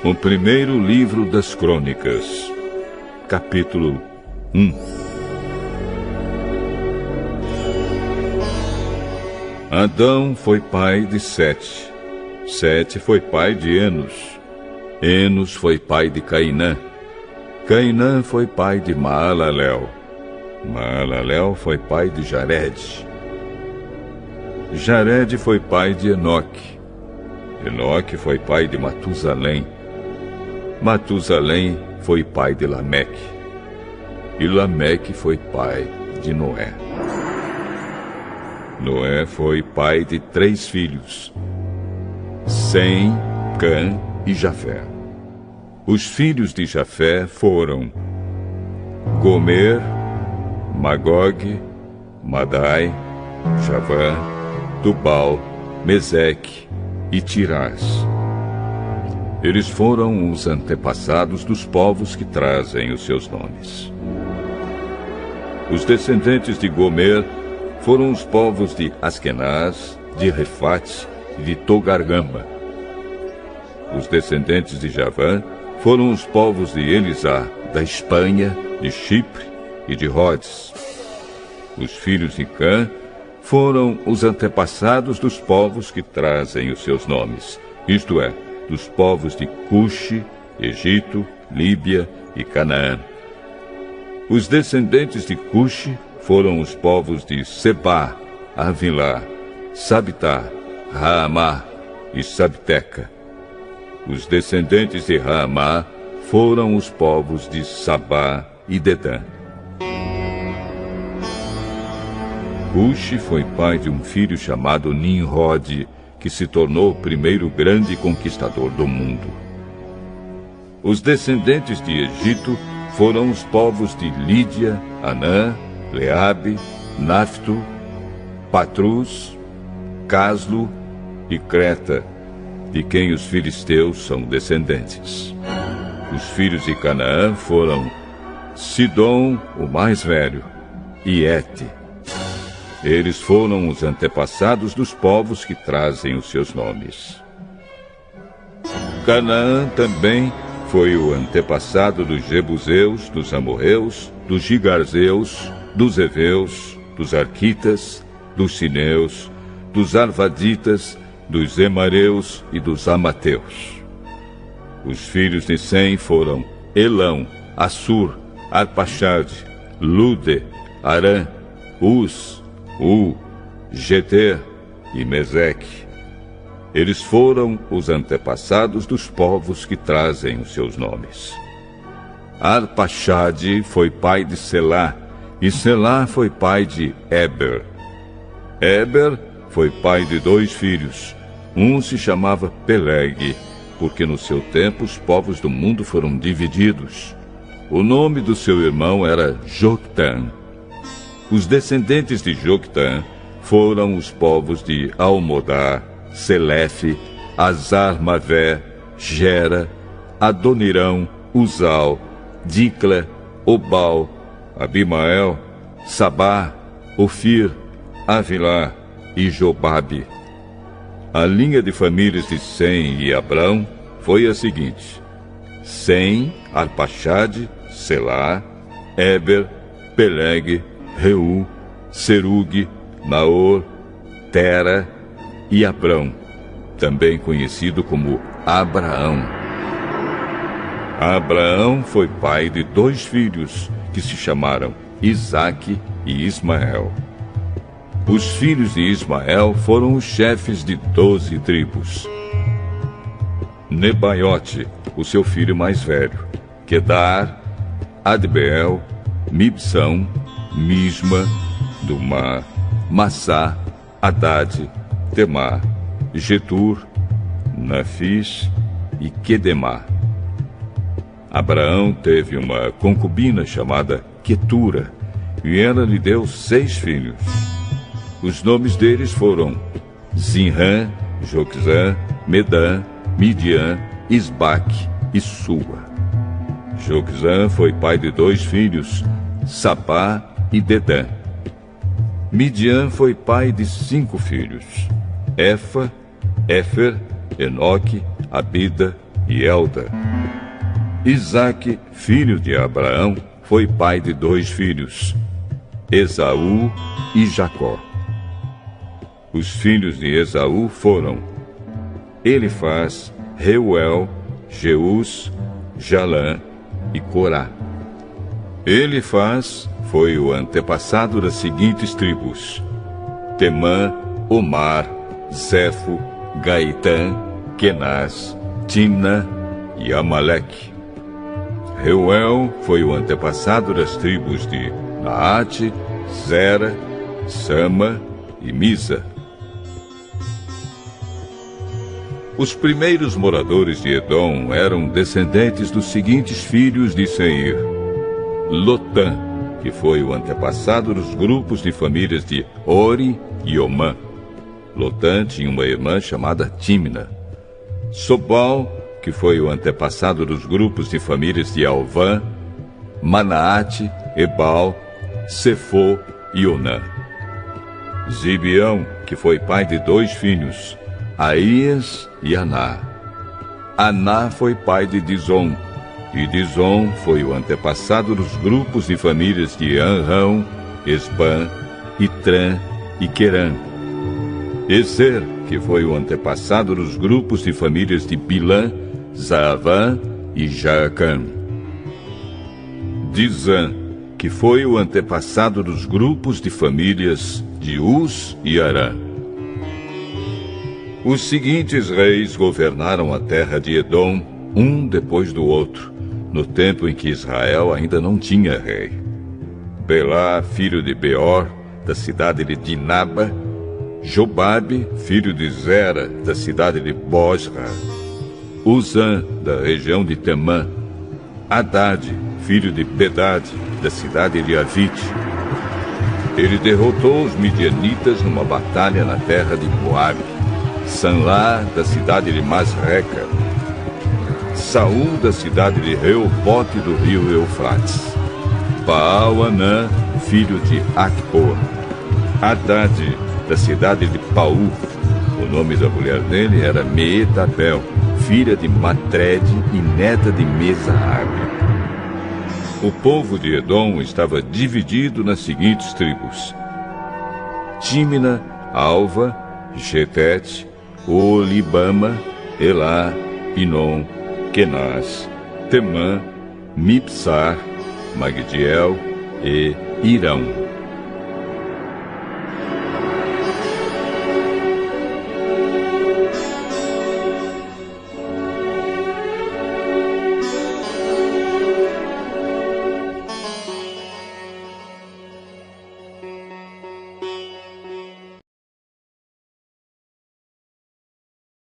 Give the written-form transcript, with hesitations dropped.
O primeiro livro das Crônicas, capítulo 1. Adão foi pai de Sete. Sete foi pai de Enos. Enos foi pai de Cainã. Cainã foi pai de Maalalel. Maalalel foi pai de Jared. Jared foi pai de Enoque. Enoque foi pai de Matusalém. Matusalém foi pai de Lameque. E Lameque foi pai de Noé. Noé foi pai de 3 filhos: Sem, Cã e Jafé. Os filhos de Jafé foram Gomer, Magog, Madai, Javã, Tubal, Meseque e Tirás. Eles foram os antepassados dos povos que trazem os seus nomes. Os descendentes de Gomer foram os povos de Askenaz, de Refate e de Togargama. Os descendentes de Javã foram os povos de Elisá, da Espanha, de Chipre e de Rhodes. Os filhos de Cã foram os antepassados dos povos que trazem os seus nomes, isto é, dos povos de Cuxi, Egito, Líbia e Canaã. Os descendentes de Cuxi foram os povos de Sebá, Avilá, Sabitá, Raamá e Sabteca. Os descendentes de Raamá foram os povos de Sabá e Dedã. Cuxi foi pai de um filho chamado Nimrod, que se tornou o primeiro grande conquistador do mundo. Os descendentes de Egito foram os povos de Lídia, Anã, Leabe, Nafto, Patrus, Caslo e Creta, de quem os filisteus são descendentes. Os filhos de Canaã foram Sidom, o mais velho, e Ete. Eles foram os antepassados dos povos que trazem os seus nomes. Canaã também foi o antepassado dos Jebuseus, dos Amorreus, dos Gigarzeus, dos Eveus, dos Arquitas, dos Sineus, dos Arvaditas, dos Emareus e dos Amateus. Os filhos de Sem foram Elão, Assur, Arpaxade, Lude, Arã, Uz, Geter e Meseque. Eles foram os antepassados dos povos que trazem os seus nomes. Arpaxade foi pai de Selá, e Selá foi pai de Eber. Eber foi pai de 2 filhos. Um se chamava Peleg, porque no seu tempo os povos do mundo foram divididos. O nome do seu irmão era Joctã. Os descendentes de Joctã foram os povos de Almodá, Selefe, Azar-Mavé, Gera, Adonirão, Uzal, Dicla, Obal, Abimael, Sabá, Ofir, Avilá e Jobabe. A linha de famílias de Sem e Abrão foi a seguinte: Sem, Arpaxade, Selá, Eber, Peleg, Reu, Serug, Naor, Tera e Abrão, também conhecido como Abraão. Abraão foi pai de 2 filhos, que se chamaram Isaque e Ismael. Os filhos de Ismael foram os chefes de 12 tribos. Nebaiote, o seu filho mais velho, Quedar, Adbeel, Mibsão, Misma, Dumá, Massá, Haddad, Temá, Getur, Nafis e Quedemá. Abraão teve uma concubina chamada Quetura, e ela lhe deu 6 filhos. Os nomes deles foram Zinrã, Joquzã, Medã, Midian, Isbaque e Sua. Joquzã foi pai de 2 filhos, Sapá e Dedã. Midian foi pai de 5 filhos, Éfa, Éfer, Enoque, Abida e Elda. Isaque, filho de Abraão, foi pai de 2 filhos, Esaú e Jacó. Os filhos de Esaú foram Elifaz, Reuel, Jeus, Jalã e Corá. Elifaz foi o antepassado das seguintes tribos: Temã, Omar, Zefo, Gaitã, Kenaz, Timna e Amaleque. Reuel foi o antepassado das tribos de Naate, Zera, Sama e Misa. Os primeiros moradores de Edom eram descendentes dos seguintes filhos de Seir: Lotã, que foi o antepassado dos grupos de famílias de Ori e Omã. Lotã tinha uma irmã chamada Timna. Sobal, que foi o antepassado dos grupos de famílias de Alvã, Manaate, Ebal, Sefo e Onã. Zibeão, que foi pai de 2 filhos, Aías e Aná. Aná foi pai de Dizon, e Dizon foi o antepassado dos grupos de famílias de Anrão, Esbã, Itrã e Querã. Ezer, que foi o antepassado dos grupos de famílias de Bilã, Zaavã e Jaacã. Dizã, que foi o antepassado dos grupos de famílias de Uz e Arã. Os seguintes reis governaram a terra de Edom, um depois do outro, no tempo em que Israel ainda não tinha rei: Belá, filho de Beor, da cidade de Dinaba; Jobabe, filho de Zera, da cidade de Bosra; Uzã, da região de Temã; Haddad, filho de Bedad, da cidade de Avite. Ele derrotou os midianitas numa batalha na terra de Moabe; Sanlá, da cidade de Masreca; Saul, da cidade de Reobote do rio Eufrates; Baal-Anã, filho de Acbor; Haddad, da cidade de Paú. O nome da mulher dele era Meetabel, filha de Matred e neta de Mesahabe. O povo de Edom estava dividido nas seguintes tribos: Tímina, Alva, Getete, Olibama, Elá, Pinom, Kenaz, Temã, Mipsar, Magdiel e Irão.